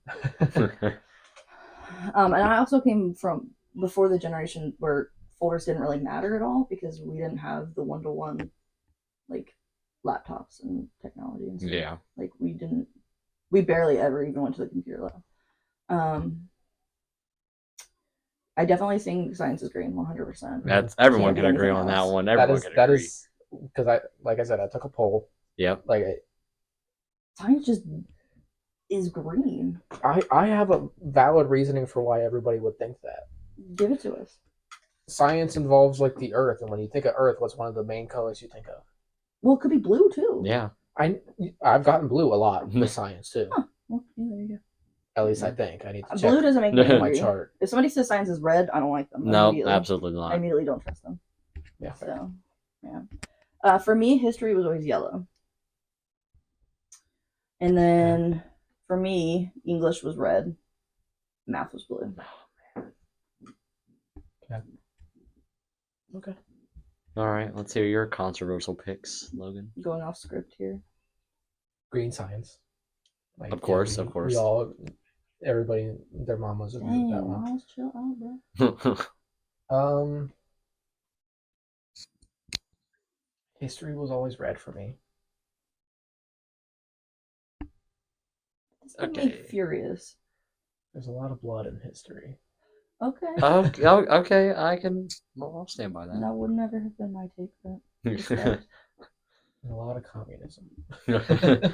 And I also came from before the generation where folders didn't really matter at all because we didn't have the one-to-one like laptops and technology and stuff. Yeah. Like we barely ever even went to the computer lab. I definitely think science is green 100%. That's everyone Can't be can agree anything on that else. one. Everyone can that agree. is because like I said, I took a poll. Yep. Like Science just is green. I have a valid reasoning for why everybody would think that. Give it to us. Science involves like the Earth, and when you think of Earth, what's one of the main colors you think of? Well, it could be blue too. Yeah. I've gotten blue a lot with science too. Huh. Well, yeah, there you go. At least I think. I need to check Blue doesn't make me my angry. chart. If somebody says science is red, I don't like them. No, absolutely I not. immediately don't trust them. Yeah. So, yeah. For me, history was always yellow. And then for me, English was red. Math was blue. Okay. All right, let's hear your controversial picks, Logan. Going off script here. Green science. Like, Of course, we, of course. We all, everybody, their mamas agree with that one. Miles, chill out, bro. History was always red for me. This made me Okay. furious. There's a lot of blood in history. Okay. Okay, I'll stand by That that. would never have been my take, but respect. And a lot of communism. The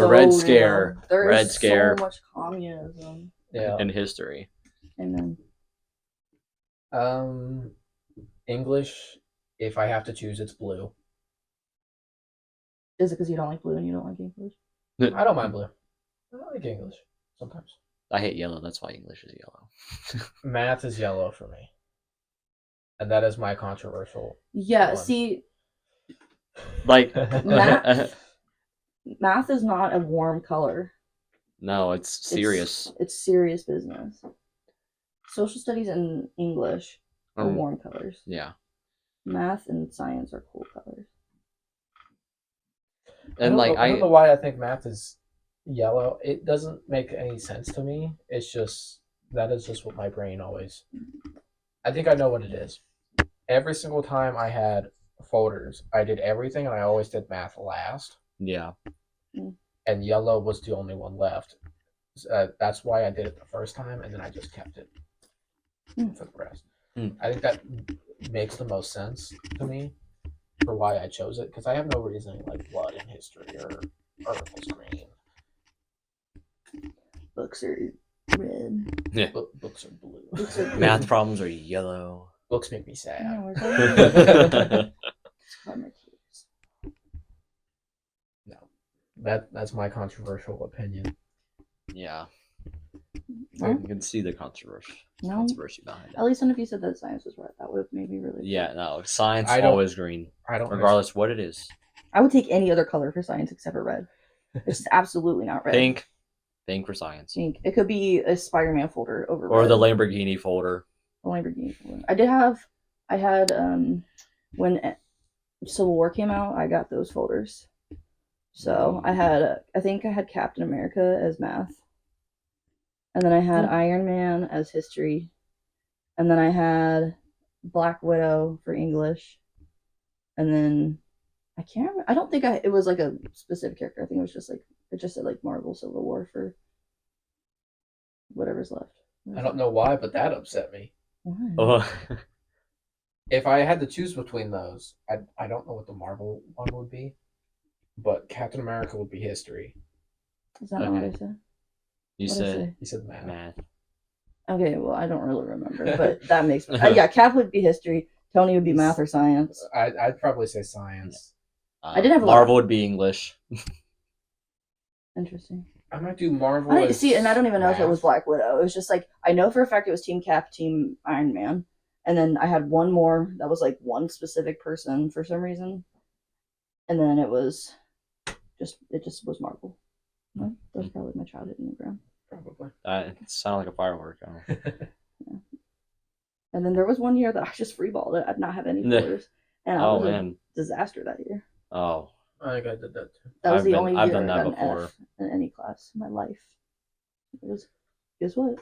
Red Scare. There Red is Scare so much communism. Yeah. in history. And then English, if I have to choose, it's blue. is it because you don't like blue and you don't like English? I don't mind blue. I like English sometimes. I hate yellow, that's why English is yellow. Math is yellow for me. And that is my controversial. Yeah, one. see, Like math is not a warm color. No, it's serious. It's serious business. Social studies and English are warm colors. Yeah. Math and science are cool colors. And I don't know why I think math is yellow. It doesn't make any sense to me. It's just that is just what my brain always. I think I know what it is. Every single time I had folders, I did everything, and I always did math last. Yeah. And yellow was the only one left. That's why I did it the first time, and then I just kept it for the rest. I think that makes the most sense to me for why I chose it, because I have no reasoning like blood in history or Earth is green. Books are red. Yeah. Books are blue. Books are blue. Math problems are yellow. Books make me sad. No, that's my controversial opinion. Yeah. Well, You can see the controversy behind it. at least if you said that science was right, that would have made me really. Yeah, no. Science I don't- always green. I don't Regardless what it is. I would take any other color for science except for red. It's absolutely not red. Pink for science. Pink. It could be a Spider-Man folder over Or red. the Lamborghini folder. The Lamborghini folder. I had when Civil War came out, I got those folders. So I think I had Captain America as math. And then I had Iron Man as history. And then I had Black Widow for English. And then I can't remember. I don't think it was like a specific character. I think it was just like it just said like Marvel Civil War for whatever's left. I don't know why, but that upset me. Why? Oh. If I had to choose between those, I don't know what the Marvel one would be, but Captain America would be history. Is that not what I said? You What'd I said say? You said math. math. Okay, well, I don't really remember, but that makes me. Yeah, Cap would be history. Tony would be math or science. I'd probably say science. I did have a lot. Marvel would be English. Interesting. I might do Marvel. I didn't see it, and I don't even know if it math. was Black Widow. It was just like I know for a fact it was Team Cap, Team Iron Man, and then I had one more that was like one specific person for some reason, and then it just was Marvel. Well, that was probably my childhood in the ground. Probably. It sounded like a firework. Yeah. And then there was one year that I just freeballed it. I did not have any Nah. fours, and I Oh was a man. disaster that year. Oh, I think I did that too. That was I've the been- only I've year done I that got an before. F in any class in my life. It was, guess what?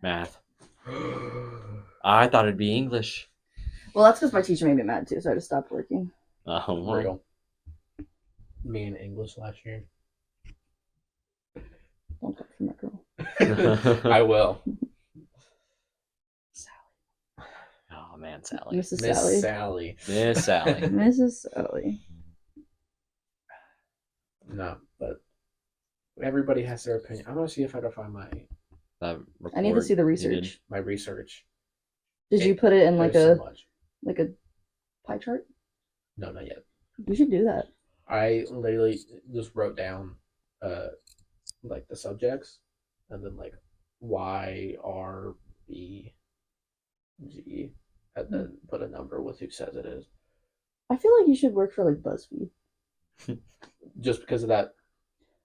math. I thought it'd be English. Well, that's because my teacher made me mad too, so I just stopped working. Oh, well. Real. Me in English last year. Don't talk to my girl. I will. Oh man, Sally. Mrs. Miss Sally. Sally. Miss Sally. Mrs. Sally. No, but everybody has their opinion. I'm gonna see if I can find That I need to see the report you did. research. my research. Did you put it in like There's a so much. like a pie chart? No, not yet. You should do that. I literally just wrote down like the subjects and then like Y, R, B, G, and then put a number with who says it is. I feel like you should work for like BuzzFeed. Just because of that.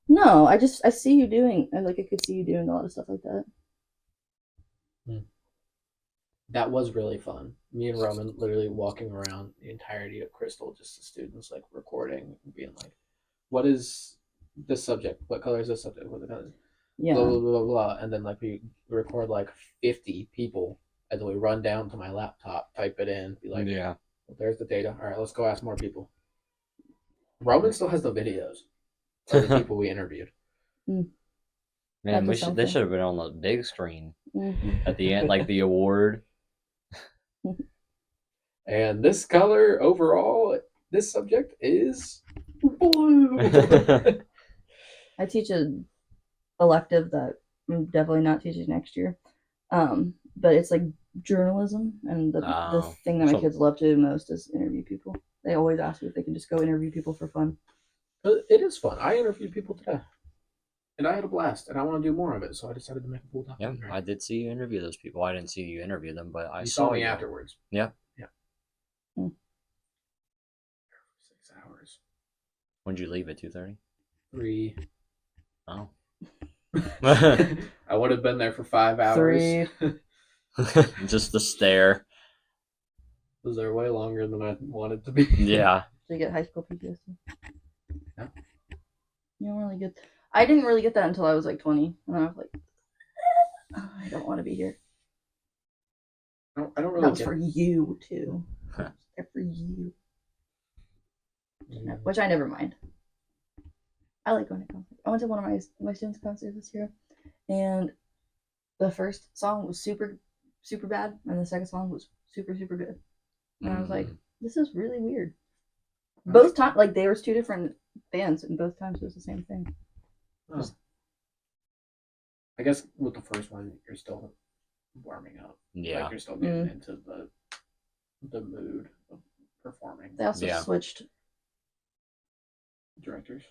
No, I see you doing, and like I could see you doing a lot of stuff like that. That was really fun. Me and Roman literally walking around the entirety of Crystal, just the students like recording and being like, "What is this subject? What color is this subject? What the color?" Yeah. Blah blah blah blah. And then like we record like 50 people, and then we run down to my laptop, type it in, be like, Yeah. well, "There's the data. All right, let's go ask more people." Roman still has the videos of the people we interviewed. Man, That they was something. should have been on the big screen Mm-hmm. at the end, like the award. And this color overall, this subject is blue. I teach an elective that I'm definitely not teaching next year. But it's like journalism, and the Oh, thing that my so- kids love to do most is interview people. They always ask me if they can just go interview people for fun. But it is fun. I interviewed people today, and I had a blast, and I want to do more of it. So I decided to make a full Yeah, documentary. I did see you interview those people. I didn't see you interview them, but I You saw saw me you. afterwards. Yeah. 6 hours. When'd you leave at 2:30? 3. Oh. I would have been there for 5 hours. 3. Just the stare. Was there way longer than I wanted to be. Yeah. So you get high school PTSD. Yeah. You don't really get. I didn't really get that until I was like 20, and then I was like, I don't want to be here. I don't really That was get for you too. Huh. They're for you, it. which I never mind. I like going to concerts. I went to one of my students' concerts this year, and the first song was super, super bad, and the second song was super, super good. And I was like, this is really weird. Both times, like, there was 2 different bands, and both times it was the same thing. Oh. I guess with the first one, you're still warming up. Yeah. Like you're still getting into the mood of performing. They also Yeah. switched, Directors.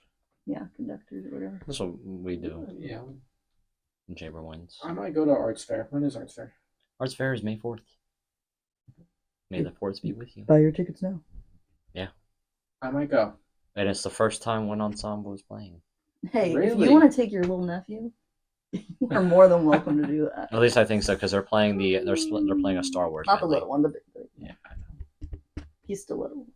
conductors or whatever. That's what we do Yeah. in Chamber Wins. I might go to Arts Fair. When is Arts Fair? Arts Fair is May 4th. May the 4th be with you. Buy your tickets now. I might go. And it's the first time one ensemble is playing. Hey, if Really? you want to take your little nephew, you are more than welcome to do that. At least I think so, because they're playing they're playing a Star Wars. Not the medley. little one, the big one. Yeah, I know. He's still little.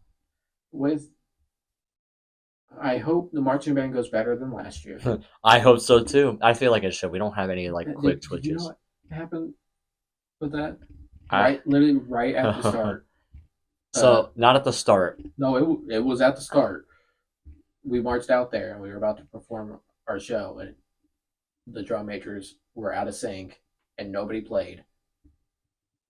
I hope the marching band goes better than last year. I hope so too. I feel like it should. We don't have any like quick Did you know switches. what happened with that? I- Literally right at the start. So not at the start. No, it was at the start. We marched out there and we were about to perform our show, and the drum majors were out of sync and nobody played.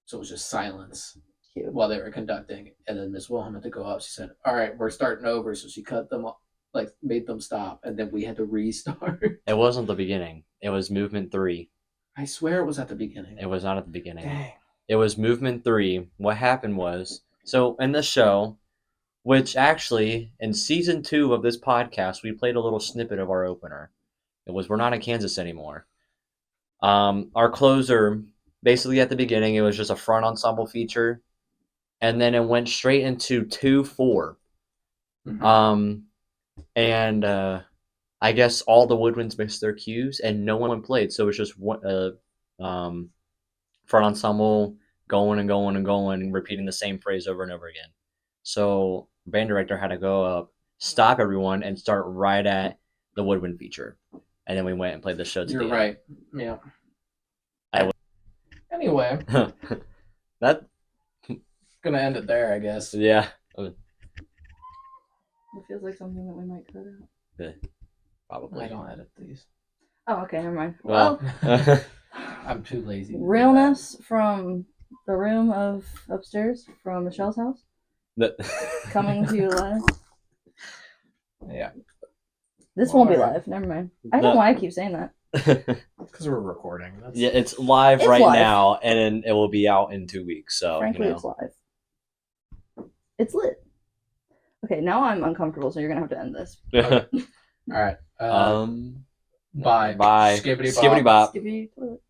So it was just silence Cute. while they were conducting. And then Miss Wilhelm had to go up. She said, "All right, we're starting over." So she cut them off, like made them stop, and then we had to restart. It wasn't the beginning. It was movement 3. I swear it was at the beginning. It was not at the beginning. Dang. It was movement 3. What happened was, so in the show, which actually in season 2 of this podcast, we played a little snippet of our opener. It was "We're Not in Kansas Anymore." Our closer, basically at the beginning, it was just a front ensemble feature, and then it went straight into 2/4. Mhm. And I guess all the woodwinds missed their cues, and no one played. So it was just one front ensemble, going and going and going and repeating the same phrase over and over again. So band director had to go up, stop everyone, and start right at the woodwind feature. And then we went and played the show together. You're right. Yeah. I Anyway, that gonna end it there, I guess. yeah. It feels like something that we might cut out. Probably. I don't edit these. Oh, okay, never mind. Well, I'm too lazy. To do realness from the room of upstairs from Michelle's house coming to you live. that. Yeah, This won't be Alright. live. Never mind. I don't know why I keep saying that. because we're recording. That's... yeah, it's live It's right live. now, and then it will be out in 2 weeks. So Frankly, it's live. It's lit. Okay, now I'm uncomfortable, so you're gonna have to end this. Okay. All right. um, Bye. bye. Skibbity bop. Skibbity bop. Skippy toilet.